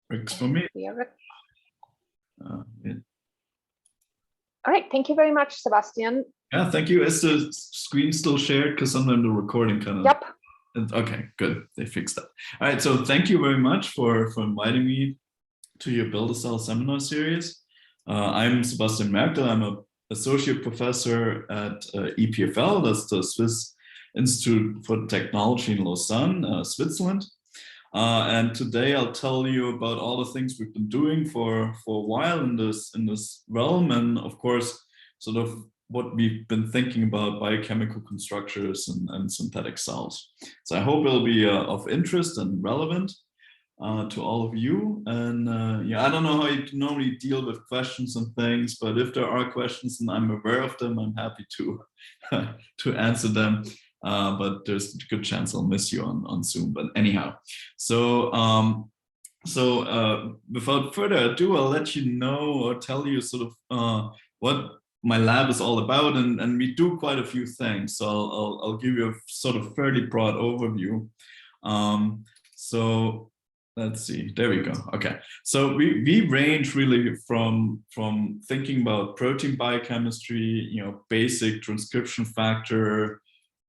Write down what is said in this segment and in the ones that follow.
Works for me. All right, thank you very much, Sebastian. Yeah, thank you. Is the screen still shared? Because sometimes the recording kind of. Yep. Okay, good. They fixed that. All right, so thank you very much for inviting me to your Build a Cell seminar series. I'm Sebastian Maerkl. I'm an associate professor at EPFL. That's the Swiss Institute for Technology in Lausanne, Switzerland. And today I'll tell you about all the things we've been doing for a while in this realm, and of course, sort of what we've been thinking about biochemical constructors and synthetic cells. So I hope it'll be of interest and relevant to all of you. And yeah, I don't know how you normally deal with questions and things, but if there are questions and I'm aware of them, I'm happy to to answer them. But there's a good chance I'll miss you on Zoom. But anyhow, so without further ado, I'll let you know or tell you sort of what my lab is all about, and we do quite a few things. So I'll give you a sort of fairly broad overview. So let's see, there we go. Okay, so we range really from thinking about protein biochemistry, you know, basic transcription factor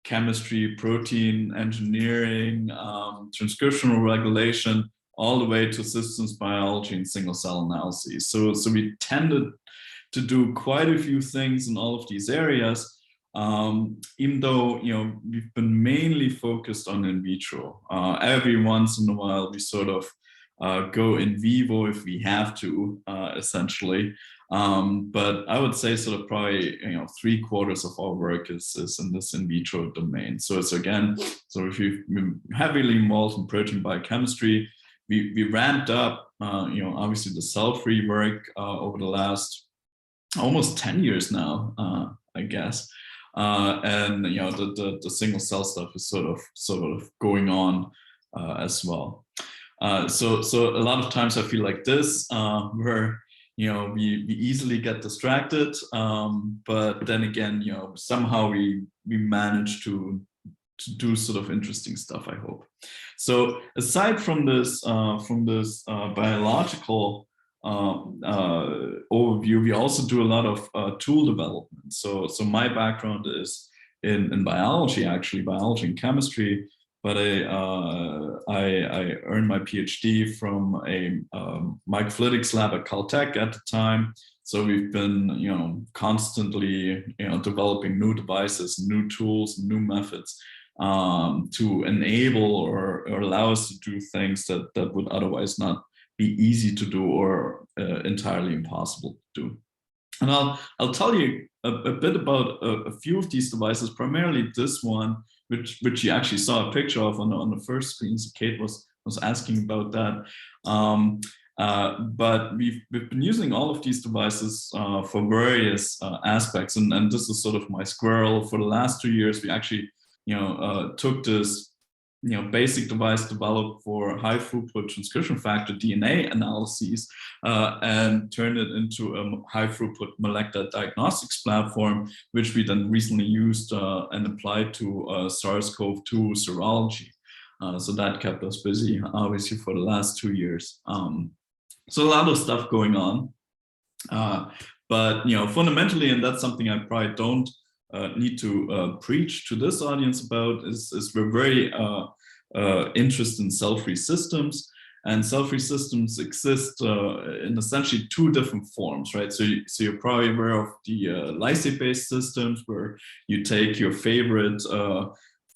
chemistry, protein engineering, transcriptional regulation, all the way to systems biology and single cell analyses. So we tended to do quite a few things in all of these areas, even though, you know, we've been mainly focused on in vitro. Every once in a while, we sort of go in vivo if we have to, essentially. But I would say sort of probably, you know, 3/4 of our work is in this in vitro domain. So it's again, so if you've been heavily involved in protein biochemistry, we ramped up, you know, obviously the cell-free work over the last almost 10 years now, I guess. And you know, the single cell stuff is sort of going on as well. So a lot of times I feel like this, where, you know, we easily get distracted, but then again, you know, somehow we manage to do sort of interesting stuff, I hope. So aside from this biological overview, we also do a lot of tool development. So my background is in biology, actually, biology and chemistry. But I earned my PhD from a microfluidics lab at Caltech at the time. So we've been, you know, constantly, you know, developing new devices, new tools, new methods to enable or allow us to do things that would otherwise not be easy to do or entirely impossible to do. And I'll tell you a bit about a few of these devices, primarily this one, which you actually saw a picture of on the first screen. So Kate was asking about that. But we've been using all of these devices for various aspects, and this is sort of my squirrel. For the last 2 years, we actually, you know, took this, you know, basic device developed for high throughput transcription factor DNA analyses and turned it into a high throughput molecular diagnostics platform, which we then recently used and applied to SARS-CoV-2 serology. So that kept us busy, obviously, for the last 2 years. So a lot of stuff going on. But, you know, fundamentally, and that's something I probably don't need to preach to this audience about, is we're very interested in cell-free systems, and cell-free systems exist in essentially 2 different forms, right? So you're probably aware of the lysate-based systems, where you take your favorite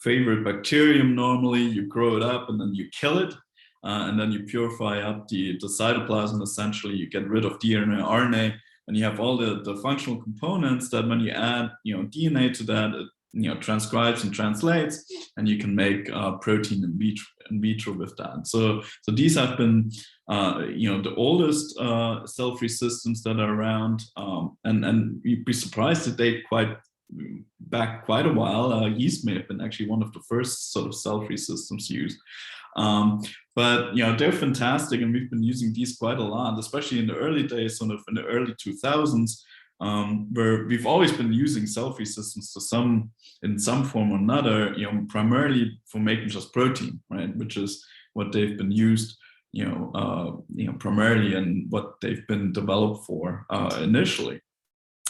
bacterium, normally you grow it up and then you kill it, and then you purify up the cytoplasm. Essentially, you get rid of DNA, RNA, and you have all the functional components that when you add, you know, DNA to that, it, you know, transcribes and translates, and you can make protein in vitro with that. So these have been, you know, the oldest cell-free systems that are around, and you'd be surprised that they back quite a while. Yeast may have been actually one of the first sort of cell-free systems used. But, you know, they're fantastic, and we've been using these quite a lot, especially in the early days, sort of in the early 2000s, where we've always been using cell-free systems in some form or another, you know, primarily for making just protein, right, which is what they've been used primarily in what they've been developed for initially.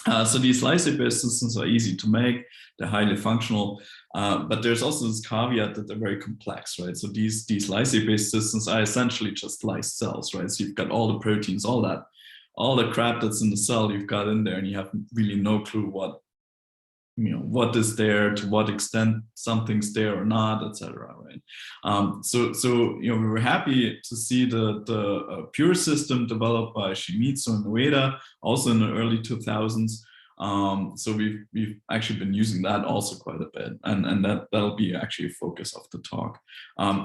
So these lysate-based systems are easy to make, they're highly functional, but there's also this caveat that they're very complex, right? So these lysate-based systems are essentially just lysed cells, right? So you've got all the proteins, all the crap that's in the cell you've got in there, and you have really no clue what is there, to what extent something's there or not, etc. Right? So we were happy to see the pure system developed by Shimizu and Ueda, also in the early 2000s. So we've actually been using that also quite a bit, and that'll be actually a focus of the talk.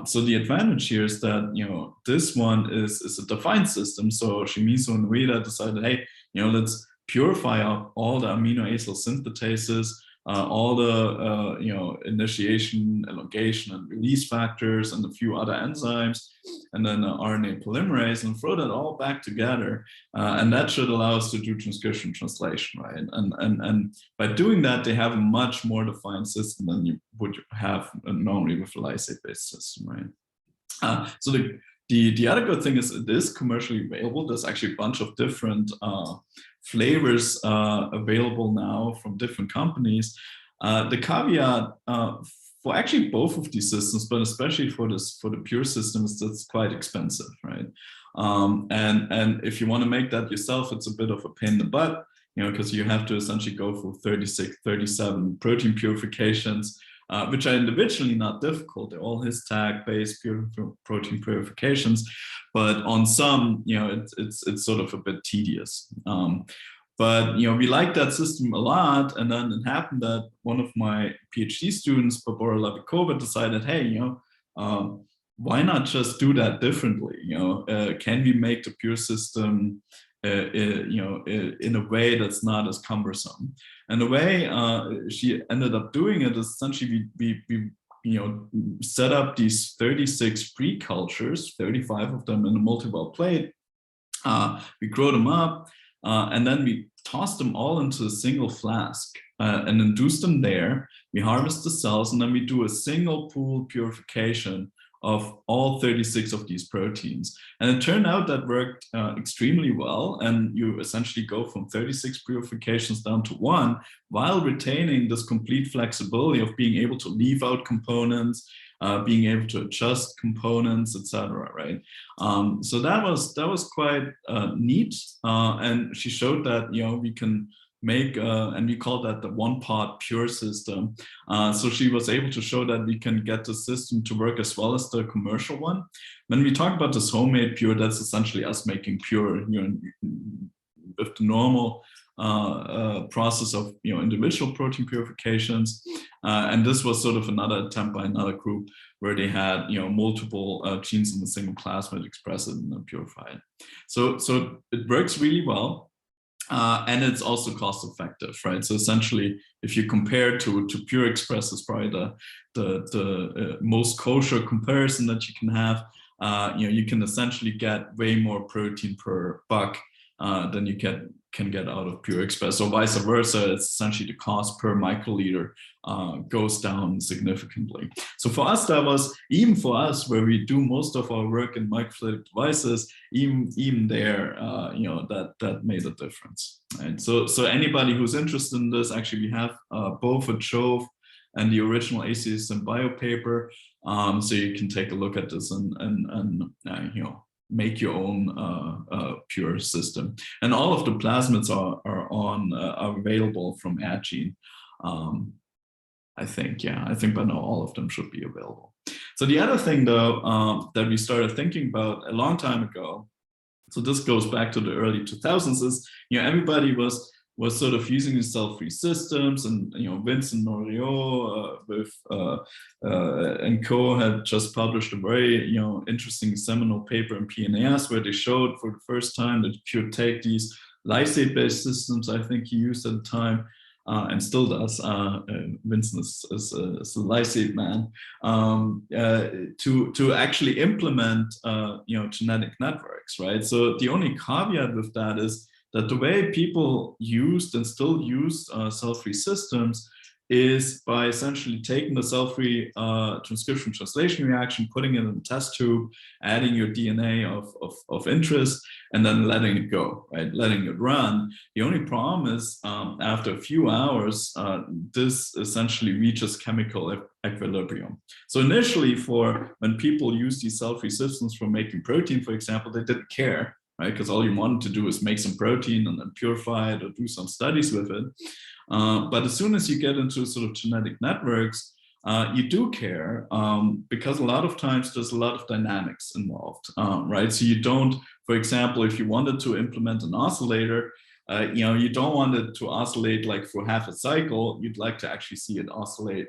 So the advantage here is that this one is a defined system. So Shimizu and Ueda decided, hey, let's purify out all the amino acyl synthetases, all the initiation, elongation, and release factors, and a few other enzymes, and then RNA polymerase, and throw that all back together, and that should allow us to do transcription translation, right? And by doing that, they have a much more defined system than you would have normally with a lysate-based system, right? So the other good thing is it is commercially available. There's actually a bunch of different flavors available now from different companies. The caveat for actually both of these systems, but especially for the pure systems, that's quite expensive, right? And if you want to make that yourself, it's a bit of a pain in the butt, because you have to essentially go through 36, 37 protein purifications, which are individually not difficult. They're all his-tag-based protein purifications, but on some, it's sort of a bit tedious. But we like that system a lot, and then it happened that one of my PhD students, Barbara Lavikova, decided, hey, why not just do that differently? Can we make the pure system in a way that's not as cumbersome? And the way she ended up doing it is essentially we set up these 36 pre-cultures, 35 of them in a multi-well plate. We grow them up, and then we toss them all into a single flask and induce them there. We harvest the cells, and then we do a single pool purification of all 36 of these proteins. And it turned out that worked extremely well. And you essentially go from 36 purifications down to 1, while retaining this complete flexibility of being able to leave out components, being able to adjust components, etc. Right? So that was quite neat. And she showed that we can make, and we call that the one-part pure system. So she was able to show that we can get the system to work as well as the commercial one. When we talk about this homemade pure, that's essentially us making pure, with the normal process of individual protein purifications. And this was sort of another attempt by another group where they had multiple genes in the single plasmid, express it and then purify it. So it works really well. And it's also cost effective, right? So essentially, if you compare to Pure Express, is probably the most kosher comparison that you can have. You can essentially get way more protein per buck than you can get out of Pure Express, or vice versa. It's essentially the cost per microliter goes down significantly. So for us, that was, even for us, where we do most of our work in microfluidic devices, even there, that made a difference. Right? So anybody who's interested in this, actually, we have both a Jove and the original ACSM bio paper, so you can take a look at this and make your own pure system. And all of the plasmids are available from Agene. I think by now all of them should be available. So the other thing, though, that we started thinking about a long time ago, so this goes back to the early 2000s, is everybody was sort of using these cell-free systems, and Vincent Noriot and co had just published a very interesting seminal paper in PNAS where they showed for the first time that you could take these lysate-based systems, I think he used at the time, and still does. Vincent is a lysate man, to actually implement genetic networks, right? So the only caveat with that is that the way people used and still use cell-free systems is by essentially taking the cell-free transcription translation reaction, putting it in a test tube, adding your DNA of interest, and then letting it go, right? Letting it run. The only problem is after a few hours, this essentially reaches chemical equilibrium. So initially, for when people use these cell-free systems for making protein, for example, they didn't care, right? Because all you wanted to do is make some protein and then purify it or do some studies with it. But as soon as you get into sort of genetic networks, you do care because a lot of times there's a lot of dynamics involved, right? So you don't, for example, if you wanted to implement an oscillator, you don't want it to oscillate like for half a cycle. You'd like to actually see it oscillate,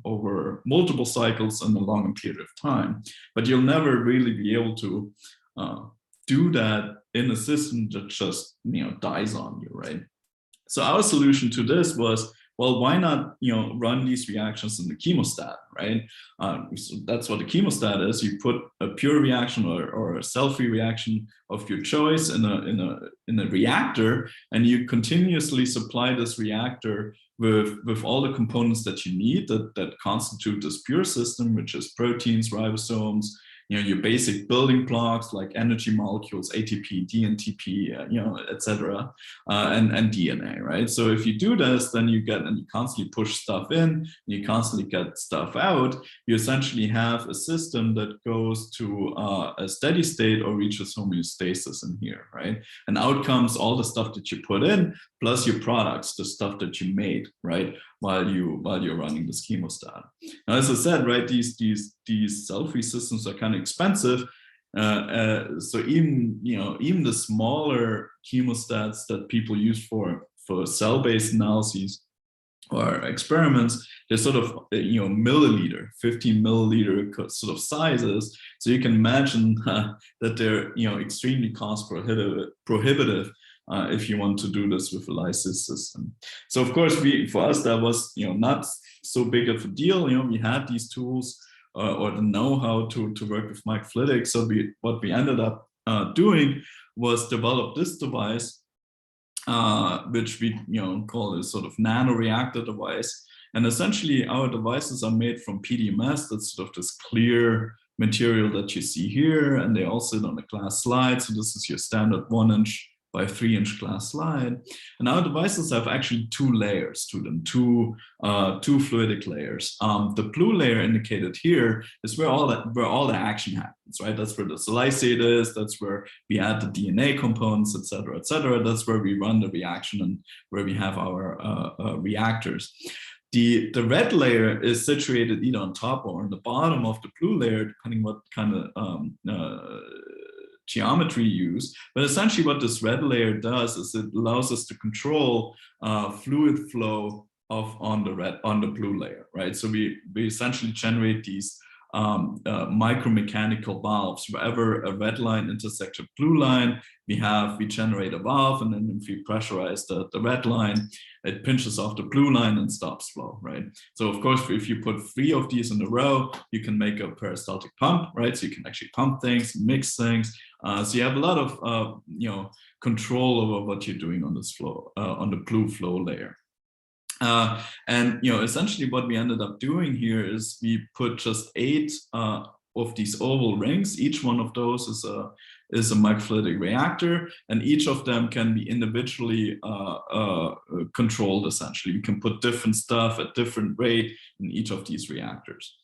over multiple cycles in a longer period of time. But you'll never really be able to do that in a system that just, dies on you, right? So our solution to this was, well, why not, run these reactions in the chemostat, right? So that's what the chemostat is. You put a pure reaction or a cell-free reaction of your choice in a reactor, and you continuously supply this reactor with all the components that you need that constitute this pure system, which is proteins, ribosomes, your basic building blocks like energy molecules, ATP, DNTP, etc., and DNA, right? So if you do this, then you constantly push stuff in, you constantly get stuff out. You essentially have a system that goes to a steady state or reaches homeostasis in here, right? And out comes all the stuff that you put in, plus your products, the stuff that you made, right? While you're running this chemostat. Now, as I said, right, these cell-free systems are kind of expensive. So even the smaller chemostats that people use for cell-based analyses or experiments, they're sort of milliliter, 15 milliliter sort of sizes. So you can imagine that they're extremely cost prohibitive. If you want to do this with a lysis system. So of course, for us, that was not so big of a deal. We had these tools or the know-how to work with microfluidics. So what we ended up doing was develop this device, which we call a sort of Nanoreactor device. And essentially, our devices are made from PDMS. That's sort of this clear material that you see here, and they all sit on a glass slide. So this is your standard 1-inch by 3-inch glass slide. And our devices have actually 2 layers to them, two fluidic layers. The blue layer indicated here is where all the action happens, right? That's where the solidate is, that's where we add the DNA components, et cetera, et cetera. That's where we run the reaction and where we have our reactors. The red layer is situated either on top or on the bottom of the blue layer, depending what kind of geometry used. But essentially what this red layer does is it allows us to control fluid flow on the blue layer, right? So we essentially generate these micromechanical valves. Wherever a red line intersects a blue line, we generate a valve, and then if we pressurize the red line, it pinches off the blue line and stops flow, right? So of course, if you put 3 of these in a row, you can make a peristaltic pump, right? So you can actually pump things, mix things. So you have a lot of control over what you're doing on this flow, on the blue flow layer. And essentially what we ended up doing here is we put just 8 of these oval rings. Each one of those is a microfluidic reactor, and each of them can be individually controlled. Essentially, you can put different stuff at different rate in each of these reactors.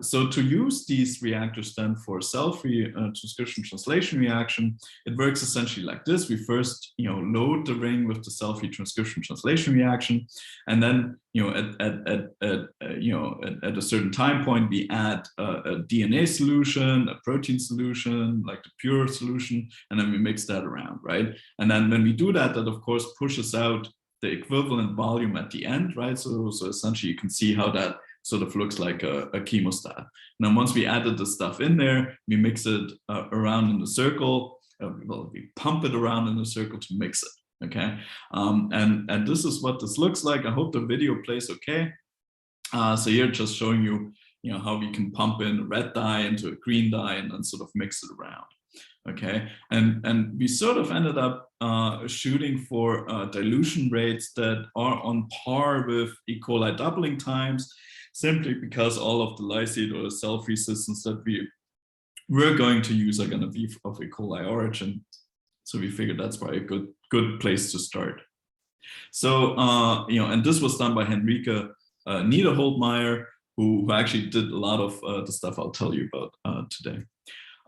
So to use these reactors then for cell-free transcription translation reaction, it works essentially like this. We first, load the ring with the cell-free transcription translation reaction, and then, at a certain time point, we add a DNA solution, a protein solution, like the pure solution, and then we mix that around, right? And then when we do that, that of course pushes out the equivalent volume at the end, right? So essentially, you can see how that sort of looks like a chemostat. Now, once we added the stuff in there, we mix it around in a circle. Well, we pump it around in a circle to mix it, okay? And this is what this looks like. I hope the video plays okay. So here, just showing you, how we can pump in a red dye into a green dye and then sort of mix it around. Okay, and we sort of ended up shooting for dilution rates that are on par with E. coli doubling times, simply because all of the lysate or cell-free systems that we're going to use are going to be of E. coli origin. So we figured that's probably a good place to start. So and this was done by Henrike Niederholtmeier, who actually did a lot of the stuff I'll tell you about today.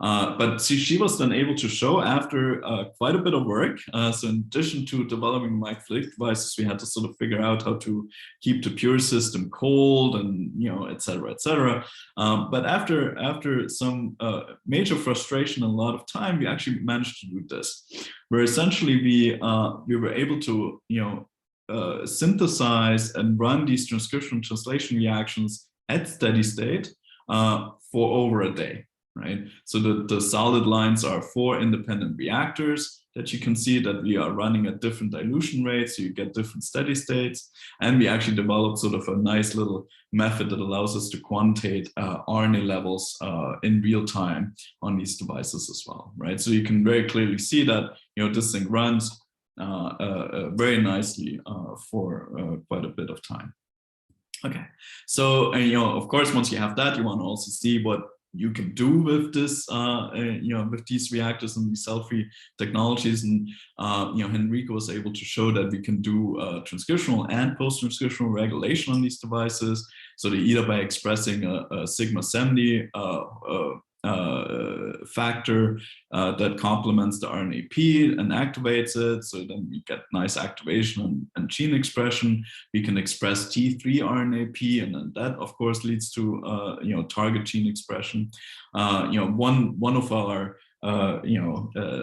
But she was then able to show after quite a bit of work. So in addition to developing microfluidic devices, we had to sort of figure out how to keep the pure system cold and, et cetera, et cetera. But after some major frustration and a lot of time, we actually managed to do this, where essentially we were able to, synthesize and run these transcription translation reactions at steady state for over a day. Right, so the solid lines are 4 independent reactors that you can see that we are running at different dilution rates, so you get different steady states. And we actually developed sort of a nice little method that allows us to quantitate RNA levels in real time on these devices as well. Right, so you can very clearly see that this thing runs very nicely for quite a bit of time. Okay, so of course, once you have that, you want to also see what you can do with this, with these reactors and these cell-free technologies. And Henrike was able to show that we can do transcriptional and post-transcriptional regulation on these devices. So either by expressing a sigma 70 factor that complements the RNAP and activates it, so then we get nice activation and gene expression. We can express T3 RNAP, and then that of course leads to target gene expression. One of our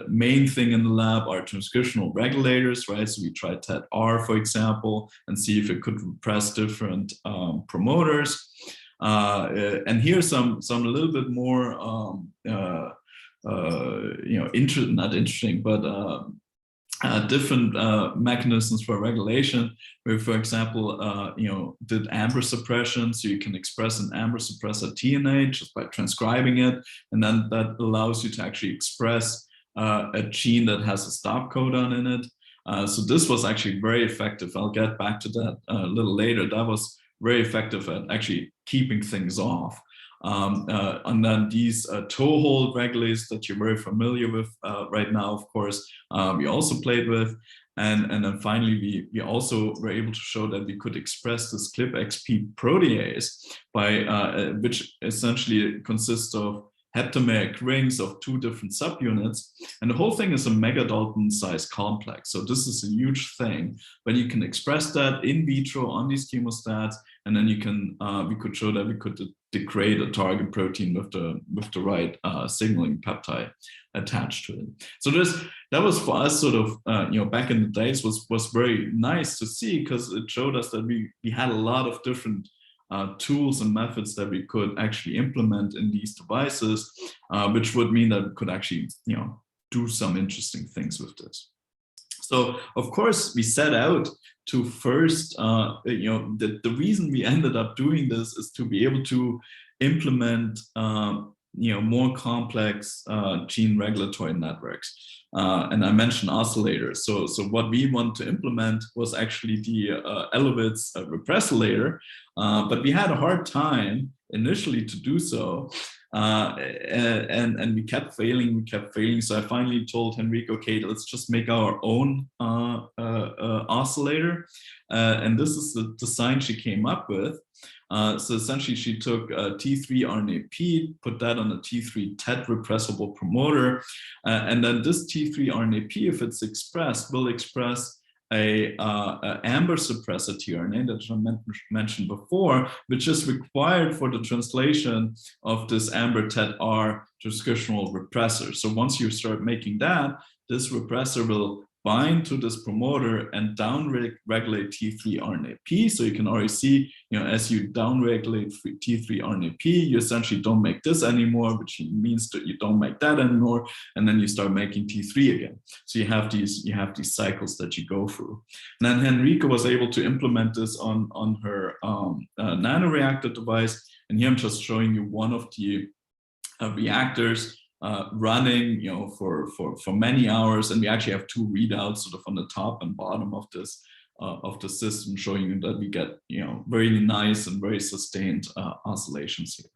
main thing in the lab are transcriptional regulators, right? So we tried TET-R, for example, and see if it could repress different promoters. And here's some a little bit more not interesting, but different mechanisms for regulation. Where, for example, did amber suppression, so you can express an amber suppressor TNA just by transcribing it, and then that allows you to actually express a gene that has a stop codon in it. So this was actually very effective. I'll get back to that a little later. That was very effective at actually keeping things off. And then these toehold regulators that you're very familiar with right now, of course, we also played with. And then finally, we also were able to show that we could express this ClipXP protease by which essentially consists of heptameric rings of 2 different subunits, and the whole thing is a megadalton size complex. So this is a huge thing, but you can express that in vitro on these chemostats, and then you can we could show that we could degrade a target protein with the right signaling peptide attached to it. So that was for us sort of back in the days was very nice to see, because it showed us that we had a lot of different tools and methods that we could actually implement in these devices, which would mean that we could actually, do some interesting things with this. So of course we set out to first, the reason we ended up doing this is to be able to implement, more complex gene regulatory networks. And I mentioned oscillators. So what we want to implement was actually the Elowitz repressolator, but we had a hard time initially to do so. And we kept failing. So I finally told Henrike, okay, let's just make our own oscillator. And this is the design she came up with. So essentially she took T3 RNAP, put that on a T3 TET repressible promoter. And then this T3 RNAP, if it's expressed, will express a amber suppressor tRNA that I mentioned before, which is required for the translation of this amber TET-R transcriptional repressor. So once you start making that, this repressor will bind to this promoter and downregulate T3 RNAP. So you can already see, as you downregulate T3 RNAP, you essentially don't make this anymore, which means that you don't make that anymore, and then you start making T3 again. So you have these cycles that you go through. And then Henrike was able to implement this on her Nanoreactor device, and here I'm just showing you one of the reactors running, for many hours, and we actually have two readouts sort of on the top and bottom of this of the system, showing you that we get very nice and very sustained oscillations here.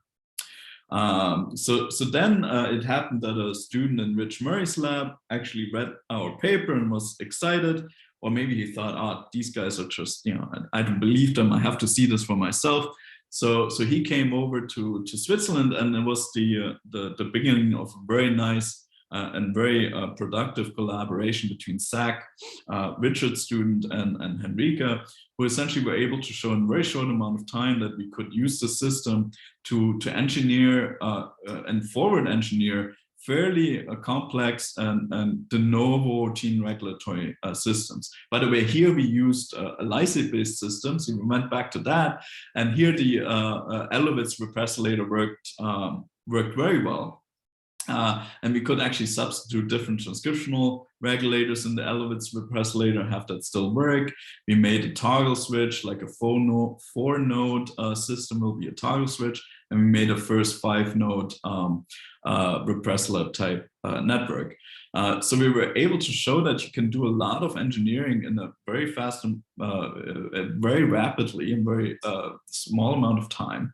So then it happened that a student in Rich Murray's lab actually read our paper and was excited, or maybe he thought, oh, these guys are just, I don't believe them, I have to see this for myself. So he came over to Switzerland, and it was the beginning of a very nice and very productive collaboration between Zach, Richard's student, and Henrika, who essentially were able to show in a very short amount of time that we could use the system to engineer and forward engineer fairly complex and de novo gene regulatory systems. By the way, here we used a lysate-based system, so we went back to that, and here the Elovitz repressilator worked very well. And we could actually substitute different transcriptional regulators in the Elovitz repressilator, have that still work. We made a toggle switch, like a four-node system will be a toggle switch, and we made a first 5-node repressilator type network. So we were able to show that you can do a lot of engineering in a very fast and very rapidly in very small amount of time.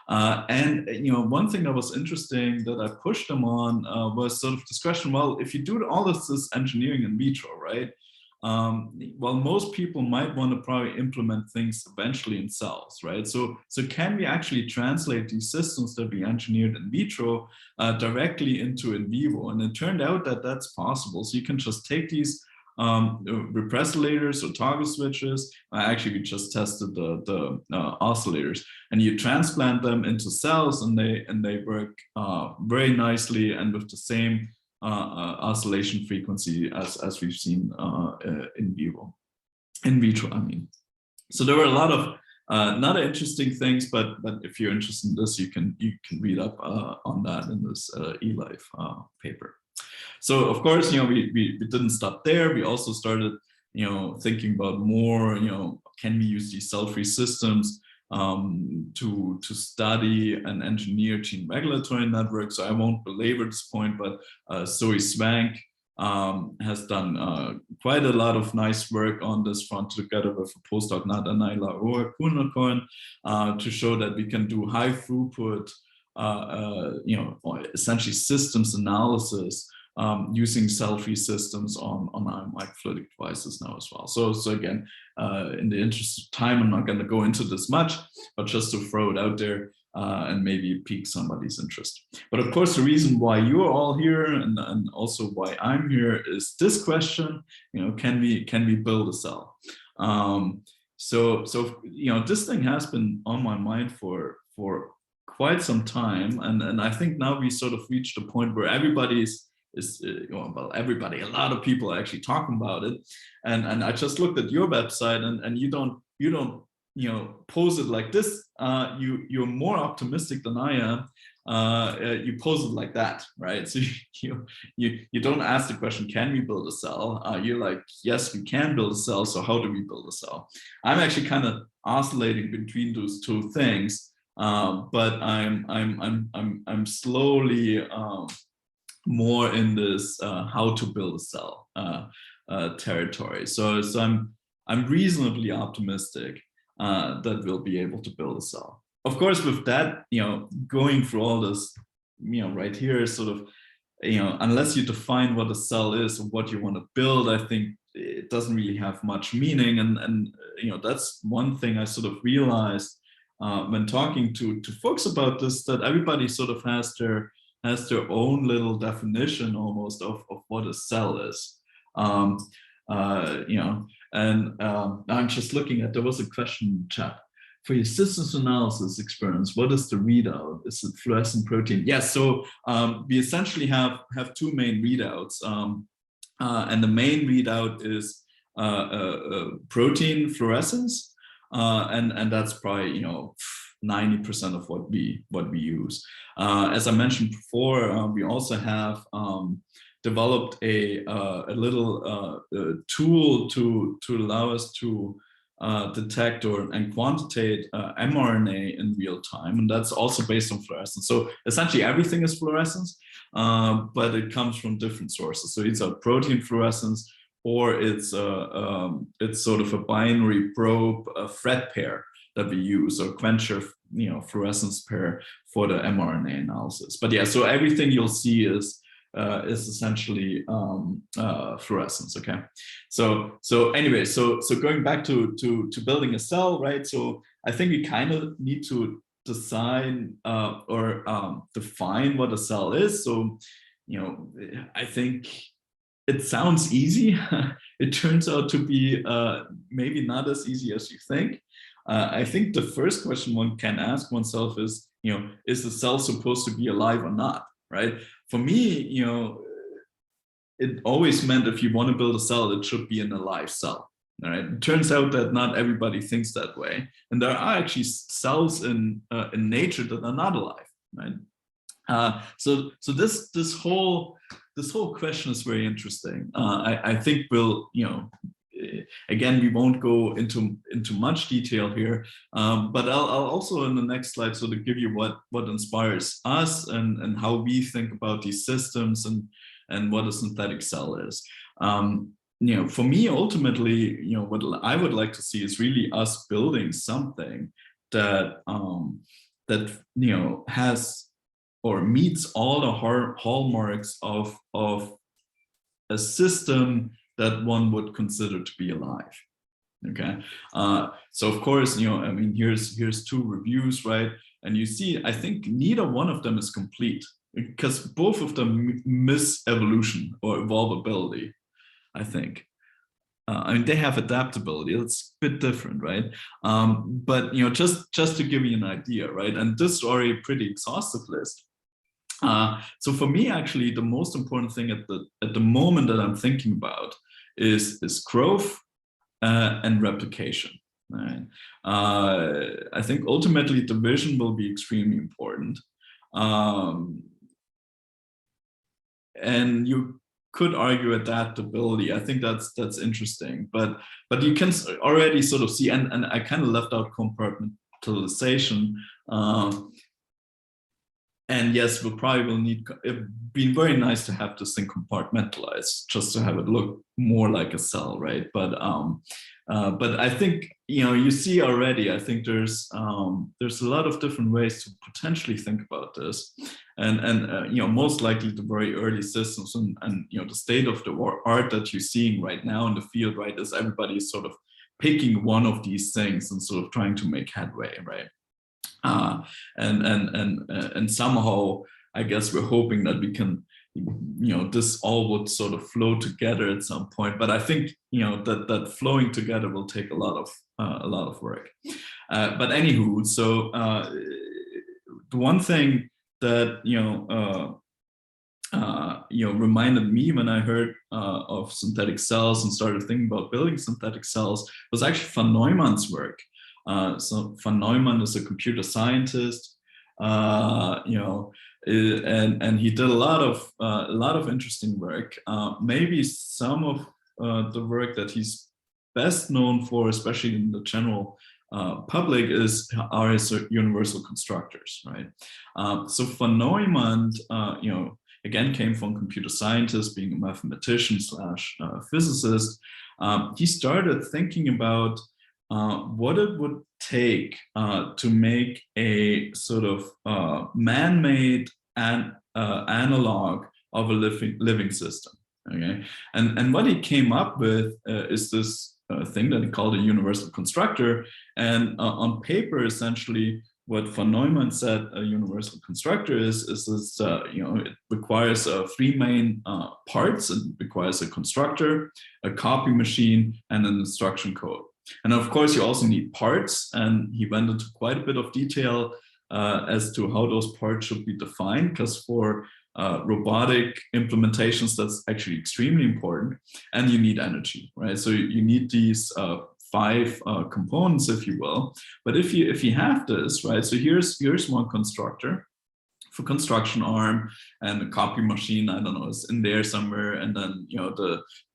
And one thing that was interesting that I pushed them on was sort of this question, well, if you do all of this engineering in vitro, right? Well, most people might want to probably implement things eventually in cells, right? So can we actually translate these systems that we engineered in vitro directly into in vivo? And it turned out that that's possible. So you can just take these repressilators or toggle switches. Actually, we just tested the oscillators, and you transplant them into cells, and they work very nicely and with the same oscillation frequency as we've seen in vitro, I mean. So there were a lot of not interesting things, but if you're interested in this, you can read up on that in this eLife paper. So of course, we didn't stop there. We also started, thinking about more, can we use these cell-free systems to study and engineer gene regulatory networks. So I won't belabor this point, but Zoe Swank has done quite a lot of nice work on this front together with a postdoc, Naila Kunakon, to show that we can do high throughput, essentially systems analysis using cell-free systems on our microfluidic devices now as well. So again, in the interest of time, I'm not going to go into this much, but just to throw it out there and maybe pique somebody's interest. But of course, the reason why you're all here and also why I'm here is this question: can we build a cell? So this thing has been on my mind for quite some time, and I think now we sort of reached a point where a lot of people are actually talking about it, and I just looked at your website, and you don't pose it like this. You're more optimistic than I am. You pose it like that, right? So you don't ask the question, can we build a cell? You're like, yes, we can build a cell. So how do we build a cell? I'm actually kind of oscillating between those two things, but I'm slowly more in this how to build a cell territory. So I'm reasonably optimistic that we'll be able to build a cell. Of course, with that, going through all this, right here, sort of, unless you define what a cell is or what you want to build, I think it doesn't really have much meaning. And that's one thing I sort of realized when talking to folks about this, that everybody sort of has their own little definition almost of what a cell is. And I'm just looking at, there was a question in the chat. For your systems analysis experience, what is the readout? Is it fluorescent protein? Yes, so we essentially have two main readouts. And the main readout is protein fluorescence. And that's probably, 90% of what we use. As I mentioned before, we also have developed a little tool to allow us to detect and quantitate mRNA in real time, and that's also based on fluorescence. So essentially everything is fluorescence, but it comes from different sources. So it's a protein fluorescence, or it's sort of a binary probe, a FRET pair that we use, or quencher, fluorescence pair for the mRNA analysis. But yeah, so everything you'll see is essentially fluorescence. Okay, so anyway, so going back to building a cell, right? So I think we kind of need to design or define what a cell is. So I think it sounds easy. It turns out to be maybe not as easy as you think. I think the first question one can ask oneself is, is the cell supposed to be alive or not, right? For me, it always meant if you want to build a cell, it should be an alive cell. All right. It turns out that not everybody thinks that way, and there are actually cells in nature that are not alive, right? So this whole question is very interesting. I think we'll, again, we won't go into much detail here, but I'll also in the next slide sort of give you what inspires us and how we think about these systems and what a synthetic cell is. For me, ultimately, what I would like to see is really us building something that has or meets all the hallmarks of a system that one would consider to be alive. Okay, so of course, here's two reviews, right? And you see, I think neither one of them is complete, because both of them miss evolution or evolvability, I think. They have adaptability. It's a bit different, right? But just to give you an idea, right? And this is already a pretty exhaustive list. So for me, actually, the most important thing at the moment that I'm thinking about is growth and replication. Right? I think ultimately division will be extremely important, and you could argue adaptability. I think that's interesting, but you can already sort of see, and I kind of left out compartmentalization. And yes, we probably will need, it'd be very nice to have this thing compartmentalized, just to have it look more like a cell, right? But I think, you see already, I think there's a lot of different ways to potentially think about this. And most likely the very early systems and the state of the art that you're seeing right now in the field, right, is everybody sort of picking one of these things and sort of trying to make headway, right? And somehow, I guess we're hoping that we can, this all would sort of flow together at some point. But I think, that flowing together will take a lot of work. But anywho, so the one thing that reminded me when I heard of synthetic cells and started thinking about building synthetic cells was actually von Neumann's work. So von Neumann is a computer scientist, and he did a lot of interesting work. Maybe some of the work that he's best known for, especially in the general public, are his universal constructors, right? So von Neumann, again, came from computer scientist, being a mathematician / physicist. He started thinking about what it would take to make a sort of man-made analog of a living system. Okay, and what he came up with is this thing that he called a universal constructor. And on paper, essentially, what von Neumann said a universal constructor is this, it requires three main parts. It requires a constructor, a copy machine, and an instruction code. And of course, you also need parts, and he went into quite a bit of detail as to how those parts should be defined, because for robotic implementations, that's actually extremely important. And you need energy, right? So you need these 5 components, if you will. But if you have this, right? So here's one constructor for construction arm, and the copy machine, I don't know, is in there somewhere, and then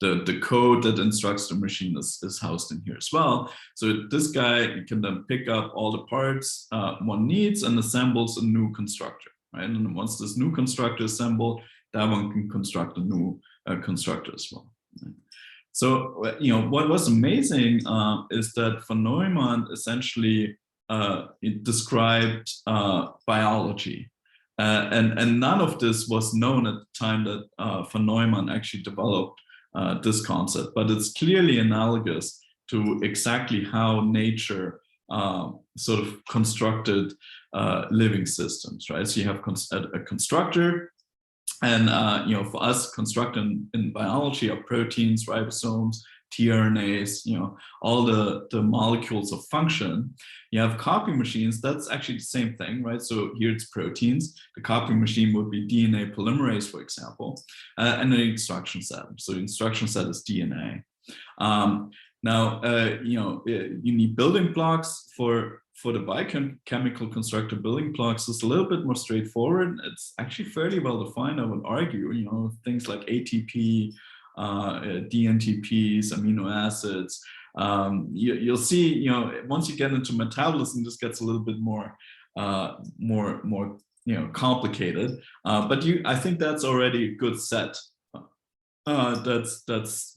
the code that instructs the machine is housed in here as well. So this guy can then pick up all the parts one needs and assembles a new constructor, right? And once this new constructor is assembled, that one can construct a new constructor as well. Right? So what was amazing is that von Neumann essentially it described biology. And none of this was known at the time that von Neumann actually developed this concept, but it's clearly analogous to exactly how nature sort of constructed living systems, right? So you have a constructor, and for us, constructor in biology are proteins, ribosomes, tRNAs, all the molecules of function. You have copy machines, that's actually the same thing, right? So here it's proteins. The copy machine would be DNA polymerase, for example, and an instruction set. So the instruction set is DNA. Now, you need building blocks for the biochemical constructor. Building blocks is a little bit more straightforward. It's actually fairly well defined, I would argue. Things like ATP, DNTPs, amino acids. You'll see, once you get into metabolism, this gets a little bit more complicated. But I think that's already a good set. That's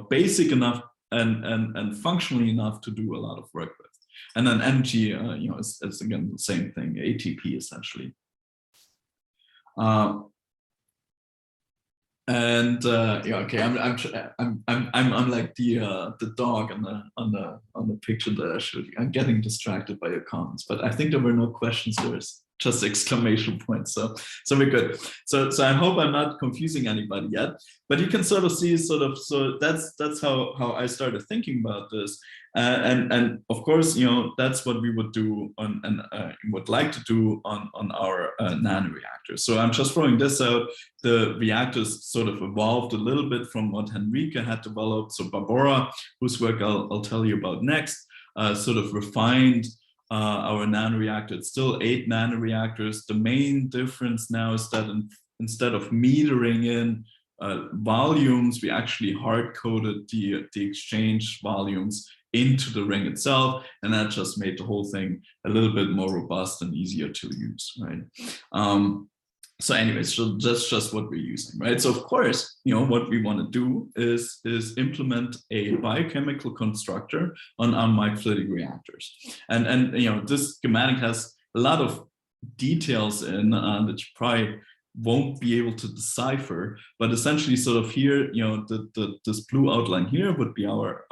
basic enough and functionally enough to do a lot of work with. And then energy, is again the same thing, ATP essentially. Okay, I'm like the dog on the picture that I showed you. I'm getting distracted by your comments, but I think there were no questions. There's just exclamation points. So we're good. So I hope I'm not confusing anybody yet, but you can sort of see so that's how I started thinking about this. And of course, that's what we would do and would like to do on our nanoreactors. So I'm just throwing this out. The reactors sort of evolved a little bit from what Henrike had developed. So Barbara, whose work I'll tell you about next, sort of refined our nanoreactor. It's still 8 nanoreactors. The main difference now is that instead of metering in volumes, we actually hard-coded the exchange volumes into the ring itself, and that just made the whole thing a little bit more robust and easier to use, right? So anyways, so that's just what we're using, right? So of course, what we want to do is implement a biochemical constructor on our microfluidic reactors. And this schematic has a lot of details in that you probably won't be able to decipher, but essentially sort of here, this blue outline here would be our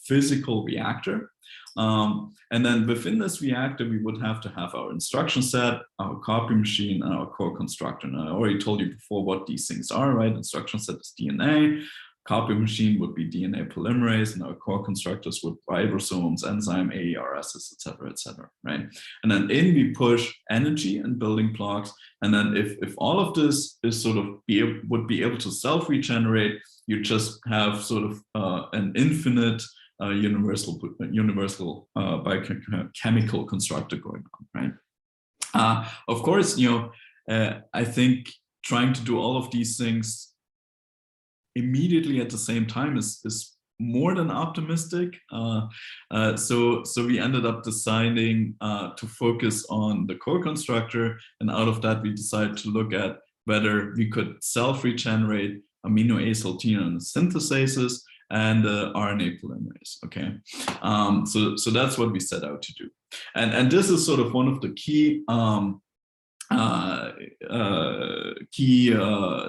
physical reactor. And then within this reactor, we would have to have our instruction set, our copy machine, and our core constructor. And I already told you before what these things are, right? Instruction set is DNA, copy machine would be DNA polymerase, and our core constructors would ribosomes, enzyme, AERSs, et cetera, right? And then in we push energy and building blocks. And then if all of this is sort of would be able to self-regenerate, you just have sort of an infinite universal biochemical constructor going on, right? Of course, I think trying to do all of these things immediately at the same time is more than optimistic. So we ended up deciding to focus on the core constructor, and out of that we decided to look at whether we could self-regenerate amino acyl synthetases and RNA polymerase. Okay, so that's what we set out to do, and this is sort of one of the key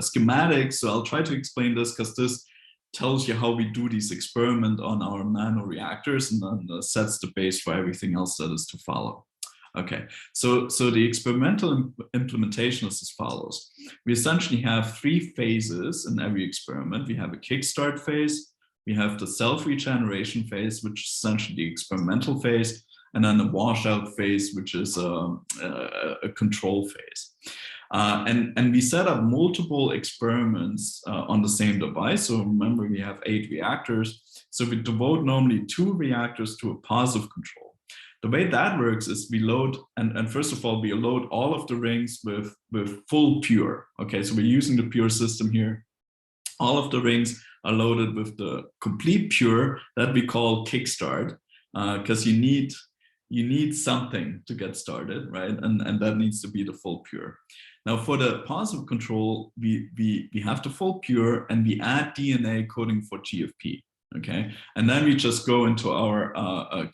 schematics. So I'll try to explain this because this tells you how we do these experiments on our nanoreactors, and then sets the base for everything else that is to follow. Okay, so the experimental implementation is as follows. We essentially have 3 phases in every experiment. We have a kickstart phase, we have the self-regeneration phase, which is essentially the experimental phase, and then the washout phase, which is a control phase. And we set up multiple experiments on the same device. So remember, we have 8 reactors. So we devote normally 2 reactors to a positive control. the way that works is we load, and first of all, we load all of the rings with full pure. Okay, so we're using the pure system here. All of the rings are loaded with the complete pure that we call kickstart, because you need something to get started, right? And that needs to be the full pure. Now for the positive control, we have the full pure and we add DNA coding for GFP. Okay, and then we just go into our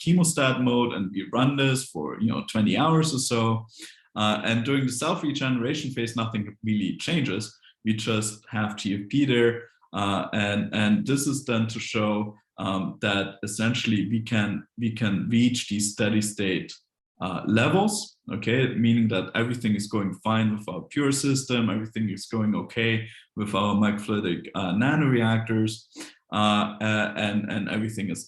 chemostat mode and we run this for 20 hours or so. And during the self-regeneration phase, nothing really changes. We just have GFP there, and this is then to show that essentially we can reach these steady state levels. Okay, meaning that everything is going fine with our pure system, everything is going okay with our microfluidic nanoreactors. And everything is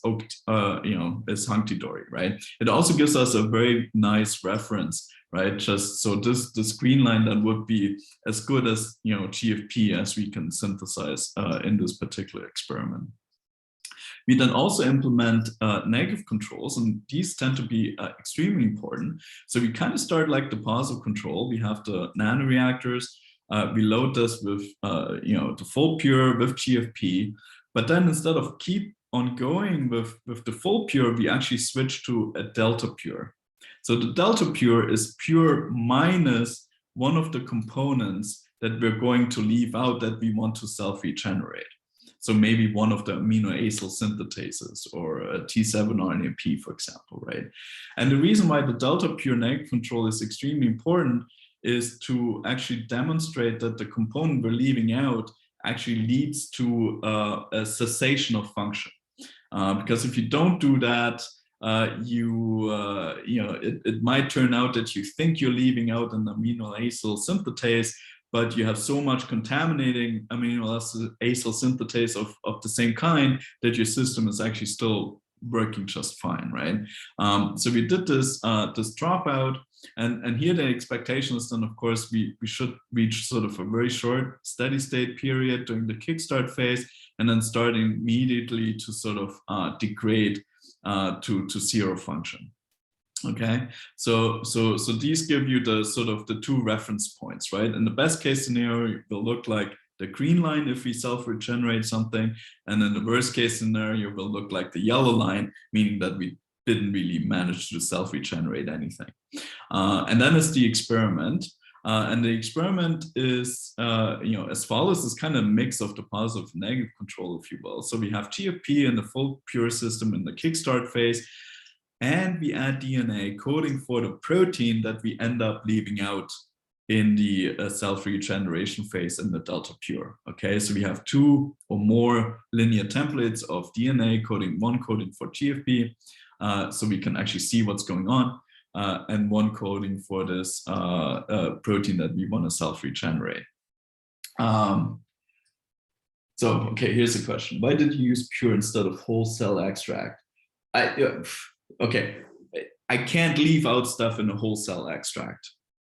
is hunky-dory, right? It also gives us a very nice reference, right? Just so this green line that would be as good as GFP as we can synthesize in this particular experiment. We then also implement negative controls, and these tend to be extremely important. So we kind of start like the positive control. We have the nanoreactors. We load this with the full pure with GFP. But then instead of keep on going with the full pure, we actually switch to a delta pure. So the delta pure is pure minus one of the components that we're going to leave out that we want to self-regenerate. So maybe one of the amino acyl synthetases or a T7 RNAP, for example, right? And the reason why the delta pure negative control is extremely important is to actually demonstrate that the component we're leaving out actually leads to a cessation of function. Because if you don't do that, it might turn out that you think you're leaving out an amino acyl synthetase, but you have so much contaminating amino acyl synthetase of the same kind that your system is actually still working just fine, right? So we did this dropout, and here the expectation is then, of course, we should reach sort of a very short steady state period during the kickstart phase, and then starting immediately to sort of degrade to zero function. Okay, so these give you the sort of the two reference points, right? And the best case scenario will look like the green line if we self-regenerate something, and then the worst case scenario will look like the yellow line, meaning that we didn't really manage to self-regenerate anything. And then is the experiment. And the experiment is, as follows, is kind of a mix of the positive and negative control, if you will. So we have GFP in the full pure system in the kickstart phase, and we add DNA coding for the protein that we end up leaving out in the self-regeneration phase in the delta pure. Okay, so we have two or more linear templates of DNA coding, one coding for GFP, so we can actually see what's going on, and one coding for this protein that we want to self-regenerate. So, okay, here's a question. Why did you use pure instead of wholesale extract? Okay, I can't leave out stuff in a wholesale extract,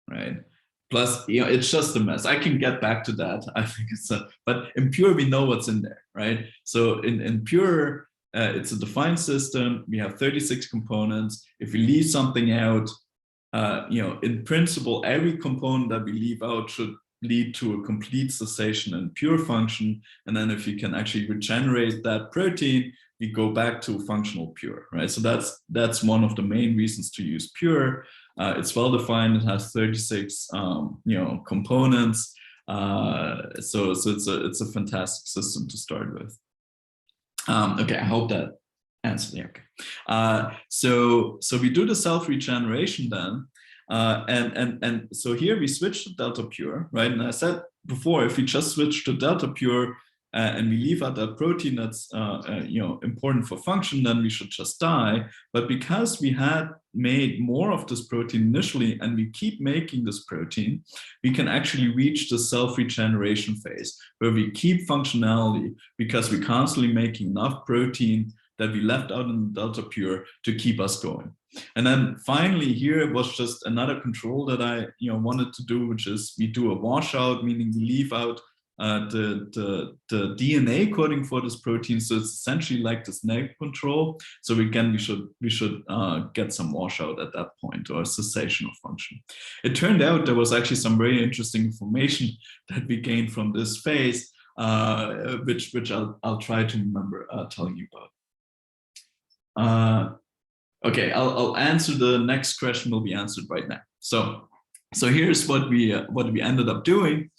right? Plus, it's just a mess. I can get back to that. I think but in pure, we know what's in there, right? So in pure, it's a defined system. We have 36 components. If we leave something out, in principle, every component that we leave out should lead to a complete cessation in pure function. And then if you can actually regenerate that protein, we go back to functional pure, right? So that's one of the main reasons to use pure. It's well defined. It has 36, components. So it's a fantastic system to start with. Okay, I hope that answers it. Okay. So we do the self-regeneration then, and so here we switch to delta pure, right? And I said before, if we just switch to delta pure and we leave out that protein that's important for function, then we should just die. But because we had made more of this protein initially, and we keep making this protein, we can actually reach the self-regeneration phase where we keep functionality because we're constantly making enough protein that we left out in the delta pure to keep us going. And then finally here was just another control that I wanted to do, which is we do a washout, meaning we leave out the DNA coding for this protein. So it's essentially like this negative control. So again, we should get some washout at that point, or a cessational function. It turned out there was actually some very interesting information that we gained from this phase, which I'll try to remember telling you about. Okay, I'll answer the next question. Will be answered right now. So here's what we ended up doing.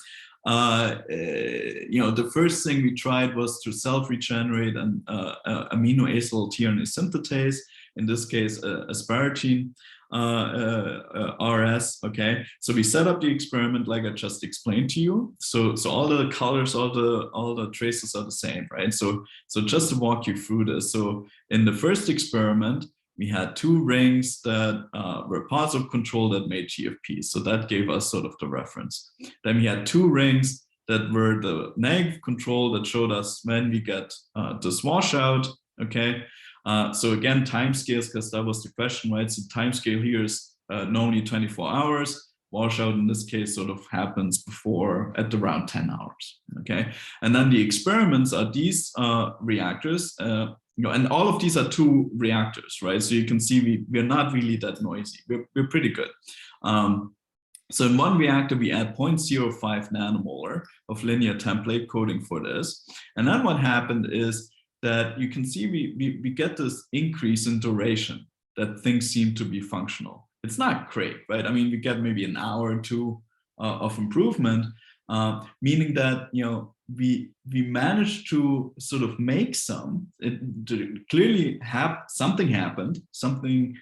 The first thing we tried was to self-regenerate an amino acyl tRNA synthetase, in this case asparagine RS. Okay, so we set up the experiment like I just explained to you. So all the colors, all the traces are the same, right? So just to walk you through this. So in the first experiment, we had 2 rings that were positive control that made GFP. So that gave us sort of the reference. Then we had 2 rings that were the negative control that showed us when we get this washout. Okay. So again, time scales, because that was the question, right? So time scale here is normally 24 hours. Washout in this case sort of happens at around 10 hours. Okay. And then the experiments are these reactors. And all of these are 2 reactors, right? So you can see we're not really that noisy. We're pretty good. So in one reactor, we add 0.05 nanomolar of linear template coding for this. And then what happened is that you can see we get this increase in duration that things seem to be functional. It's not great, right? I mean, we get maybe an hour or 2 of improvement, meaning that, we managed to sort of make clearly something happened, something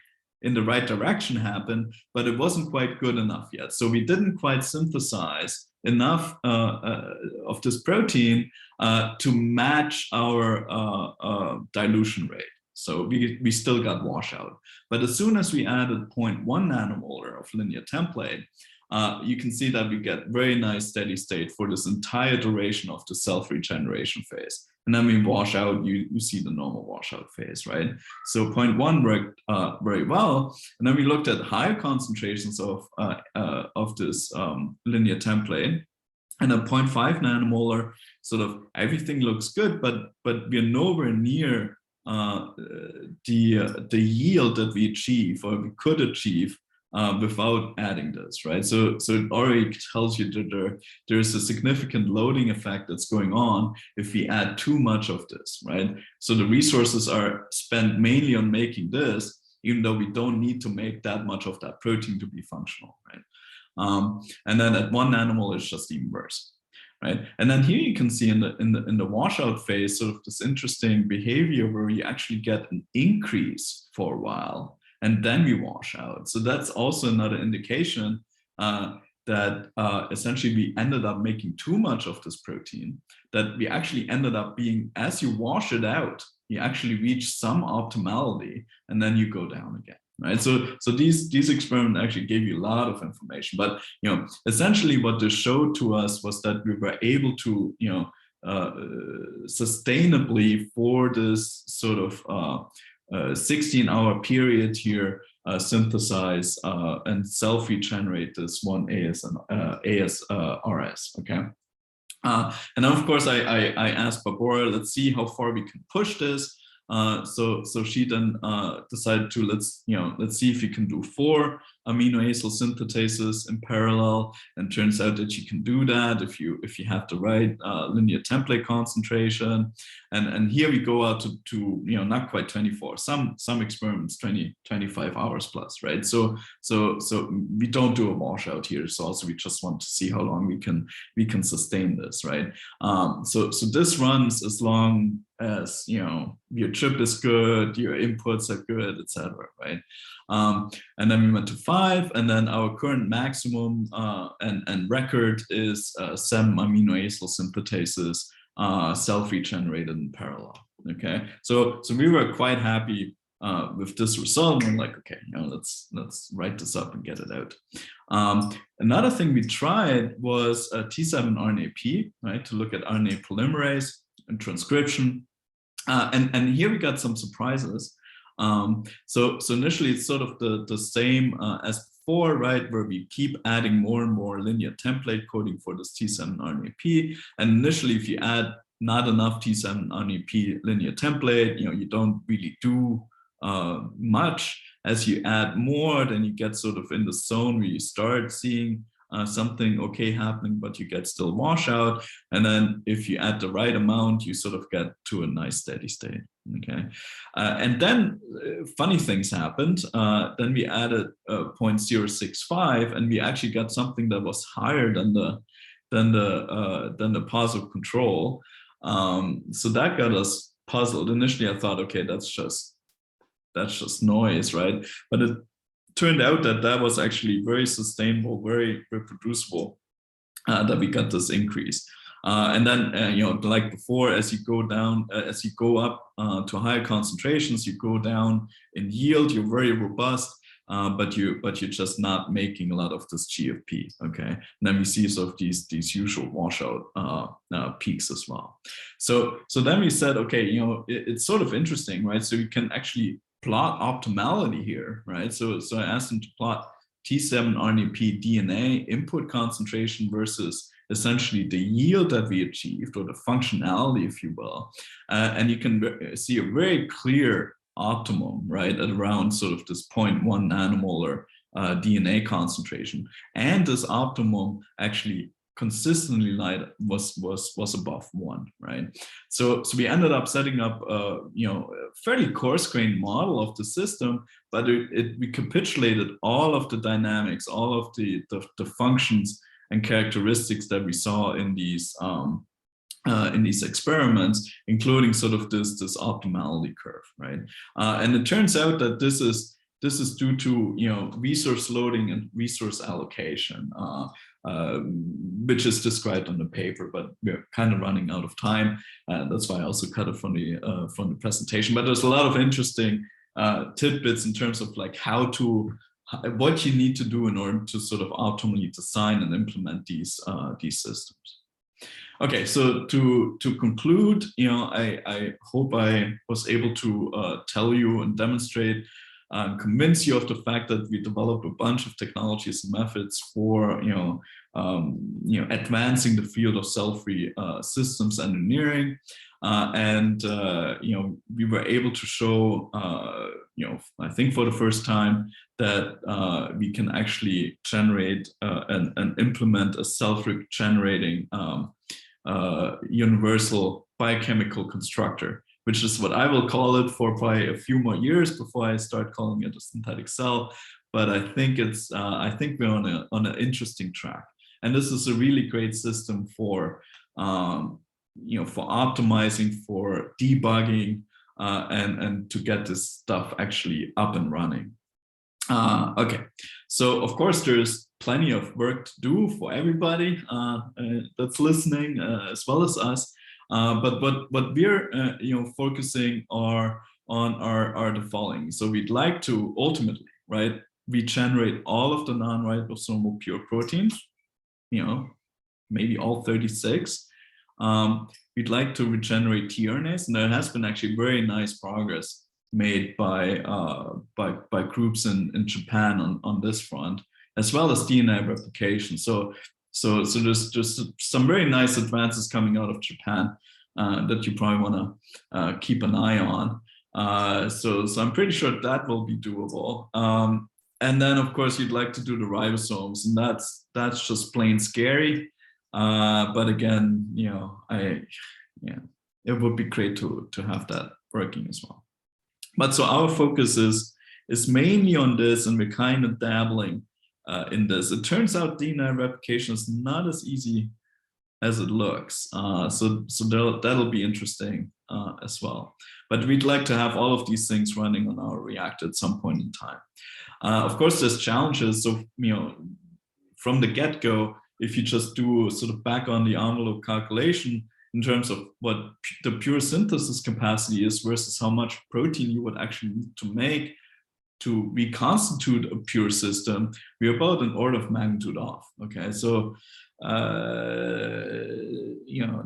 in the right direction happened, but it wasn't quite good enough yet. So we didn't quite synthesize enough of this protein to match our dilution rate. So we still got washout. But as soon as we added 0.1 nanomolar of linear template, you can see that we get very nice steady state for this entire duration of the self-regeneration phase. And then we wash out, you see the normal washout phase, right? So 0.1 worked very well. And then we looked at higher concentrations of this linear template. And at 0.5 nanomolar, sort of everything looks good, but we're nowhere near the yield that we achieve or we could achieve without adding this, right? So it already tells you that there's a significant loading effect that's going on if we add too much of this, right? So the resources are spent mainly on making this, even though we don't need to make that much of that protein to be functional, right? And then at 1 nanomolar, it's just even worse, right? And then here you can see in the washout phase, sort of this interesting behavior where you actually get an increase for a while, and then we wash out. So that's also another indication that essentially we ended up making too much of this protein, that we actually ended up being, as you wash it out, you actually reach some optimality, and then you go down again. Right, so these experiments actually gave you a lot of information, but essentially what this showed to us was that we were able to sustainably for this sort of 16-hour period here synthesize and self-regenerate this one ASRS. Okay, and then of course I asked Barbara, let's see how far we can push this. So she then decided to let's see if you can do 4 amino acyl synthetases in parallel, and turns out that you can do that if you have the right linear template concentration. And here we go out to not quite 24, some experiments 25 hours plus, right? So we don't do a washout here. So also we just want to see how long we can sustain this, right? So this runs as long as your chip is good, your inputs are good, etc. Right? And then we went to 5, and then our current maximum and record is 7 amino acyl synthetases self-regenerated in parallel. Okay, so we were quite happy with this result. And we're like, okay, let's write this up and get it out. Another thing we tried was T7 RNAP, right, to look at RNA polymerase and transcription. And here we got some surprises. So initially it's sort of the same as before, right, where we keep adding more and more linear template coding for this T7 RNAP. And initially, if you add not enough T7 RNAP linear template, you don't really do much. As you add more, then you get sort of in the zone where you start seeing something okay happening, but you get still washout. And then if you add the right amount, you sort of get to a nice steady state. Okay, and then funny things happened. Then we added 0.065, and we actually got something that was higher than the positive control. So that got us puzzled. Initially, I thought, okay, that's just noise, right? But it turned out that that was actually very sustainable, very reproducible, that we got this increase. And then, like before, as you go down, as you go up to higher concentrations, you go down in yield, you're very robust, but you're just not making a lot of this GFP, okay? And then we see sort of these usual washout peaks as well. So then we said, okay, it's sort of interesting, right? So you can actually plot optimality here, right? So I asked them to plot T7 RNAP DNA input concentration versus essentially the yield that we achieved, or the functionality, if you will. And you can see a very clear optimum, right, at around sort of this 0.1 nanomolar DNA concentration. And this optimum actually consistently was above 1, right? So we ended up setting up a fairly coarse-grained model of the system, but it recapitulated all of the dynamics, all of the functions and characteristics that we saw in these experiments, including sort of this optimality curve, right? And it turns out that this is due to resource loading and resource allocation, which is described on the paper, but we're kind of running out of time. That's why I also cut it from the presentation. But there's a lot of interesting tidbits in terms of like what you need to do in order to sort of optimally design and implement these systems. Okay, so to conclude, I hope I was able to tell you and demonstrate, convince you of the fact that we developed a bunch of technologies and methods for advancing the field of cell-free systems engineering, and we were able to show, I think for the first time, that we can actually generate and implement a self-regenerating universal biochemical constructor, which is what I will call it for probably a few more years before I start calling it a synthetic cell. But I think we're on an interesting track, and this is a really great system for for optimizing, for debugging, and to get this stuff actually up and running. Okay, so of course there's plenty of work to do for everybody that's listening, as well as us. But what we're focusing on are the following. So we'd like to ultimately, right, regenerate all of the non-ribosomal pure proteins, maybe all 36. We'd like to regenerate tRNAs, and there has been actually very nice progress made by groups in Japan on this front, as well as DNA replication. So there's just some very nice advances coming out of Japan that you probably want to keep an eye on. So I'm pretty sure that will be doable. And then of course you'd like to do the ribosomes, and that's just plain scary. But again, it would be great to have that working as well. But so our focus is mainly on this, and we're kind of dabbling in this. It turns out DNA replication is not as easy as it looks. So that'll be interesting as well. But we'd like to have all of these things running on our reactor at some point in time. Of course, there's challenges. So from the get-go, if you just do sort of back on the envelope calculation in terms of what the pure synthesis capacity is versus how much protein you would actually need to make to reconstitute a pure system, we're about an order of magnitude off. Okay, so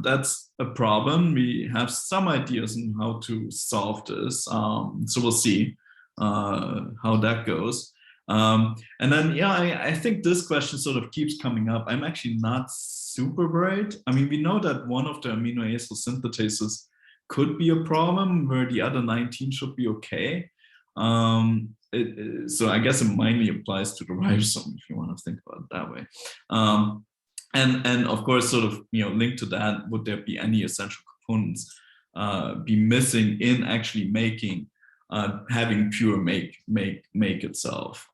that's a problem. We have some ideas on how to solve this, so we'll see how that goes. And then, yeah, I think this question sort of keeps coming up. I'm actually not super worried. I mean, we know that one of the amino acid synthetases could be a problem where the other 19 should be okay. So I guess it mainly applies to the ribosome if you want to think about it that way. And of course, sort of, linked to that, would there be any essential components be missing in actually making having pure make itself?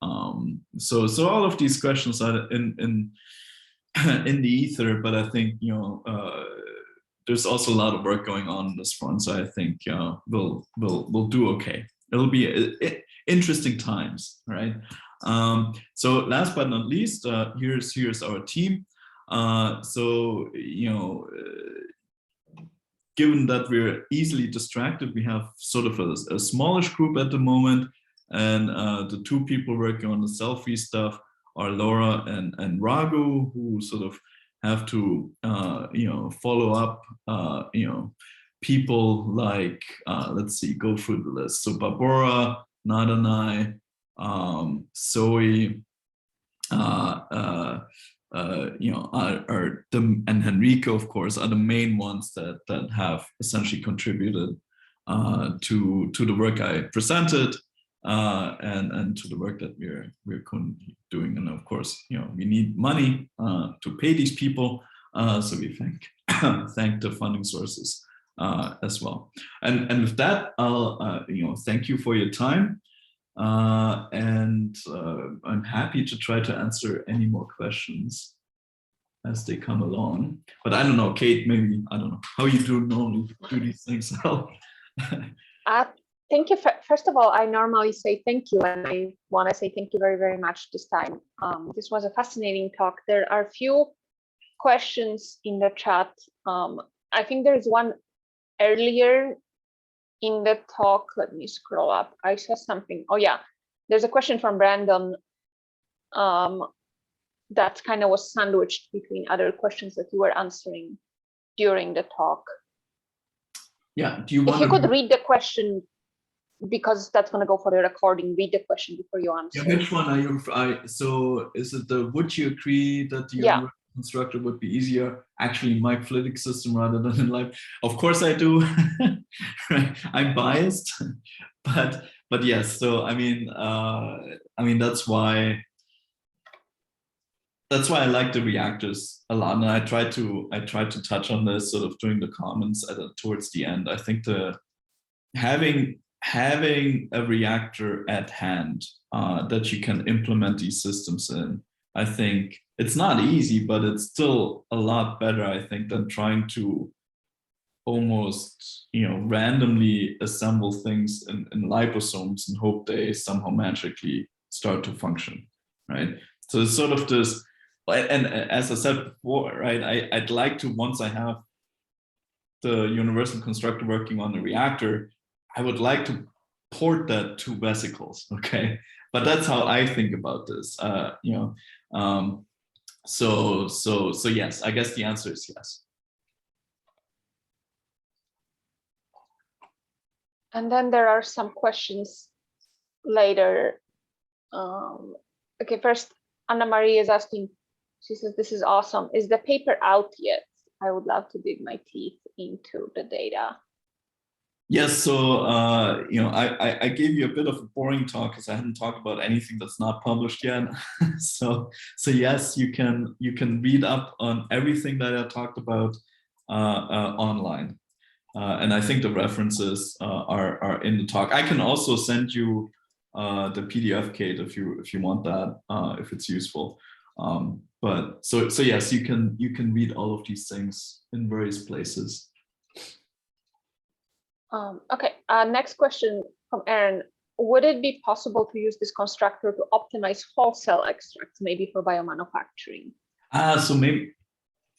So all of these questions are in the ether, but I think there's also a lot of work going on this front. So I think we'll do okay. It'll be interesting times, right? So last but not least, here's our team. Given that we're easily distracted, we have sort of a smallish group at the moment, and the two people working on the Cellfree stuff are Laura and Raghu, who sort of have to follow up people like let's see, go through the list. So Barbara, Nadanai, Zoe, and Henrique, of course, are the main ones that have essentially contributed to the work I presented and to the work that we're currently doing. And of course, we need money to pay these people, so we thank the funding sources as well. And with that, I'll thank you for your time. And I'm happy to try to answer any more questions as they come along. But I don't know, Kate, maybe, I don't know how you normally do these things. Thank you. First of all, I normally say thank you, and I want to say thank you very, very much this time. This was a fascinating talk. There are a few questions in the chat. I think there's one earlier in the talk. Let me scroll up. I saw something. Oh yeah, there's a question from Brandon that kind of was sandwiched between other questions that you were answering during the talk. Yeah, do you want if you could read the question, because that's going to go for the recording, read the question before you answer. Yeah, which one are you? So is it the would you agree that the constructor would be easier actually in microfluidic system rather than in life? Of course I do. Right? I'm biased, but yes. So I mean that's why I like the reactors a lot, and I tried to touch on this sort of during the comments towards the end. I think having a reactor at hand that you can implement these systems in, I think it's not easy, but it's still a lot better, I think, than trying to almost randomly assemble things in liposomes and hope they somehow magically start to function, right? So it's sort of this, and as I said before, right, I'd like to, once I have the universal constructor working on the reactor, I would like to port that to vesicles, okay? But that's how I think about this, So yes, I guess the answer is yes. And then there are some questions later. Okay, first, Anna Marie is asking, she says, this is awesome. Is the paper out yet? I would love to dig my teeth into the data. Yes, so I gave you a bit of a boring talk because I hadn't talked about anything that's not published yet. so yes, you can read up on everything that I talked about online, and I think the references are in the talk. I can also send you the PDF, Kate, if you want that, if it's useful. But so yes, you can read all of these things in various places. Okay, next question from Aaron. Would it be possible to use this constructor to optimize wholesale extracts, maybe for biomanufacturing? So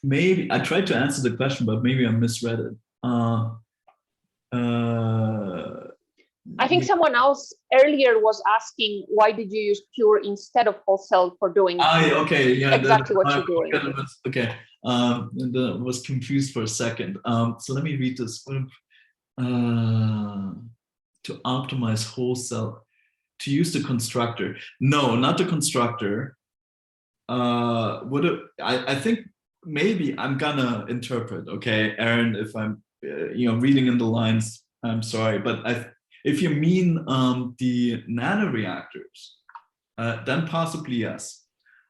maybe I tried to answer the question, but maybe I misread it. I think someone else earlier was asking, why did you use pure instead of wholesale for doing okay, yeah, exactly what you're doing? Okay, I was confused for a second. So let me read this. To optimize wholesale. to use the constructor. No, not the constructor. I think maybe I'm gonna interpret, okay, Aaron, if I'm reading in the lines, I'm sorry, but if you mean the nanoreactors, then possibly yes.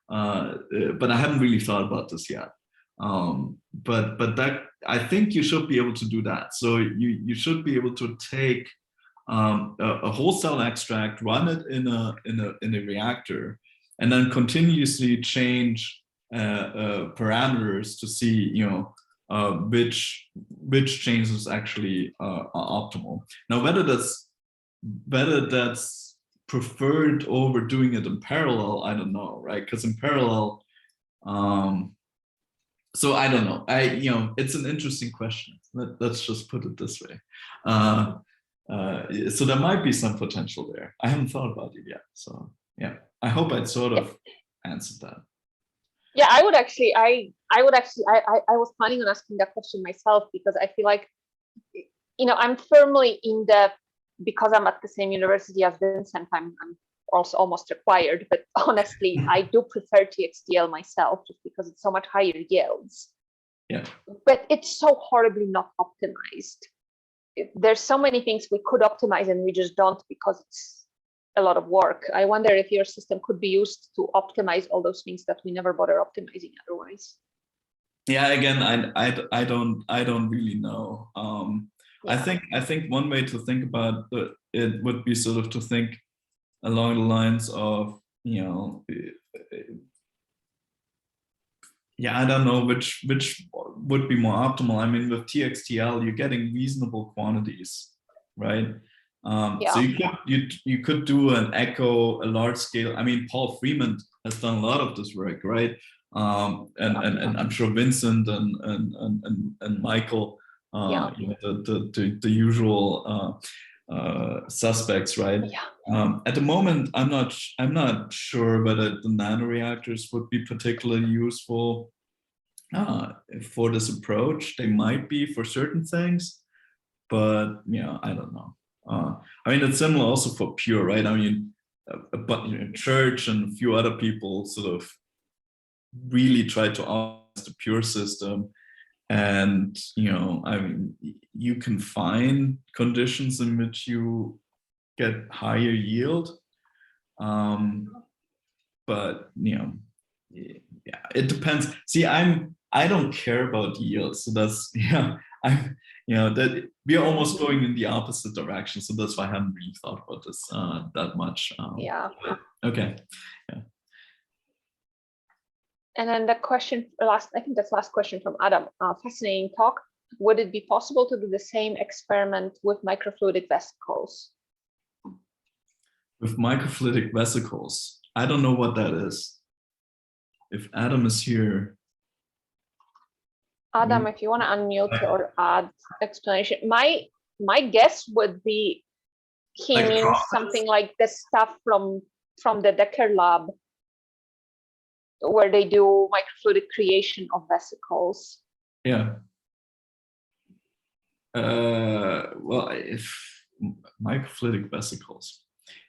But I haven't really thought about this yet. But that, I think you should be able to do that. So you should be able to take a wholesale extract, run it in a reactor, and then continuously change parameters to see which changes actually are optimal. Now, whether that's preferred over doing it in parallel, I don't know, right? Because in parallel, so I don't know. It's an interesting question. Let's just put it this way. So there might be some potential there. I haven't thought about it yet. So yeah, I hope I'd sort of answered that. Yeah, I was planning on asking that question myself, because I feel like, I'm firmly in because I'm at the same university as Vincent, I'm also almost required, but honestly, I do prefer TXTL myself just because it's so much higher yields. Yeah. But it's so horribly not optimized. There's so many things we could optimize and we just don't, because it's a lot of work. I wonder if your system could be used to optimize all those things that we never bother optimizing otherwise. Yeah, again, I don't really know. Yeah. I think one way to think about it would be sort of to think along the lines of, I don't know which would be more optimal. I mean, with TXTL, you're getting reasonable quantities, right? So you could do an echo, a large scale. I mean, Paul Freeman has done a lot of this work, right? And I'm sure Vincent and Michael, the usual suspects, right? Yeah. At the moment, I'm not sure whether the nanoreactors would be particularly useful for this approach. They might be for certain things, but I don't know. I mean, it's similar also for Pure, right? I mean, Church and a few other people sort of really tried to optimize the Pure system. And, I mean, you can find conditions in which you get higher yield. But, it depends. See, I don't care about yield. So that's, that we're almost going in the opposite direction. So that's why I haven't really thought about this that much. Okay. Yeah. And then the question, I think that's last question from Adam. Fascinating talk. Would it be possible to do the same experiment with microfluidic vesicles? With microfluidic vesicles, I don't know what that is. If Adam is here. Adam, if you want to unmute or add explanation. My guess would be he means something like the stuff from the Decker lab, where they do microfluidic creation of vesicles. Yeah. Well, if microfluidic vesicles,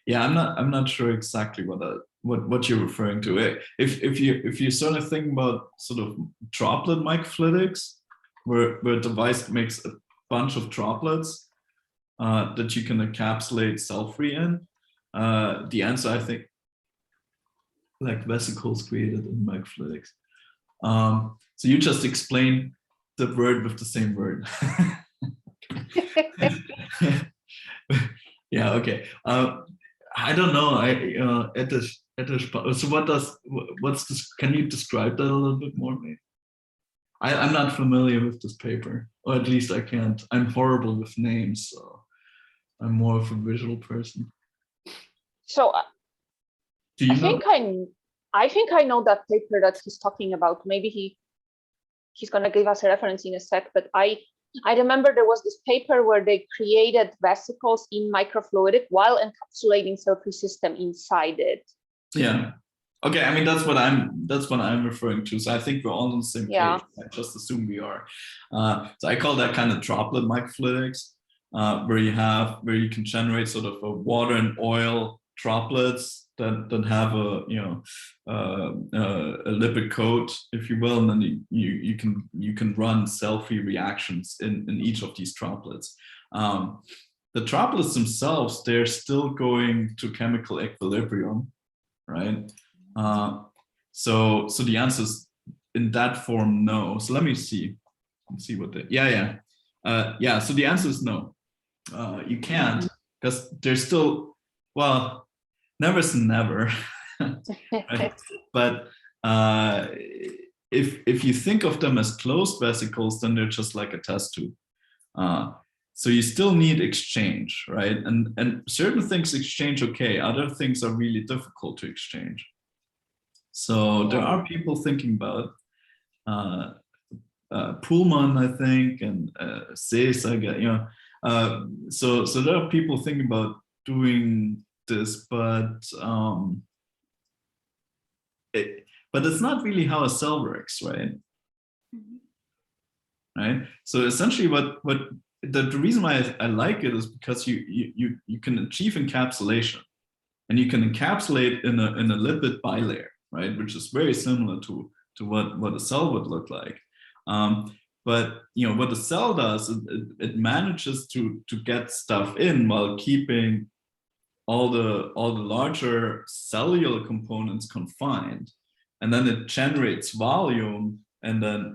I'm not sure exactly what you're referring to. If you sort of think about sort of droplet microfluidics, where a device makes a bunch of droplets that you can encapsulate Cellfree in, the answer, I think, like vesicles created in microfluidics. So you just explain the word with the same word. Yeah. Okay. I don't know. So what's this? Can you describe that a little bit more, maybe? I'm not familiar with this paper, or at least I can't. I'm horrible with names, so I'm more of a visual person. So do you know? I think I know that paper that he's talking about. Maybe he's gonna give us a reference in a sec, but I remember there was this paper where they created vesicles in microfluidic while encapsulating Cellfree system inside it. Yeah. Okay. I mean, that's what I'm referring to. So I think we're all on the same page. I just assume we are. So I call that kind of droplet microfluidics, where you can generate sort of a water and oil droplets that have a a lipid coat, if you will, and then you can run Cellfree reactions in each of these droplets. The droplets themselves, they're still going to chemical equilibrium, right? So the answer is in that form, no. So let me see. Let's see what the yeah. So the answer is no. You can't, because there's still, well, never's never. Right? But if you think of them as closed vesicles, then they're just like a test tube. So you still need exchange, right? And certain things exchange okay, other things are really difficult to exchange. So there are people thinking about Pullman, I think, and Sis, I get, so there are people thinking about doing this, but it's not really how a cell works, right? Right. So essentially, what the reason why I like it is because you can achieve encapsulation, and you can encapsulate in a lipid bilayer, right, which is very similar to what a cell would look like. But what the cell does, it manages to get stuff in while keeping all the larger cellular components confined, and then it generates volume, and then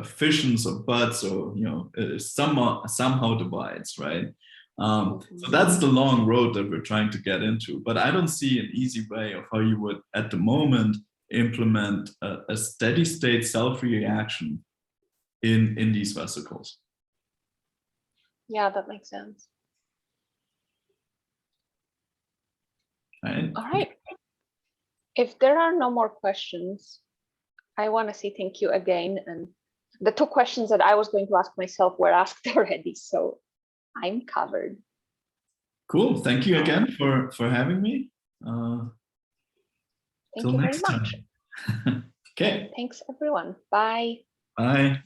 fissions or buds, or somehow divides, right? So that's the long road that we're trying to get into. But I don't see an easy way of how you would, at the moment, implement a steady state Cellfree reaction in these vesicles. Yeah, that makes sense. Right. All right. If there are no more questions, I want to say thank you again. And the two questions that I was going to ask myself were asked already, so I'm covered. Cool. Thank you again for having me. Thank you very much. Okay. Thanks, everyone. Bye. Bye.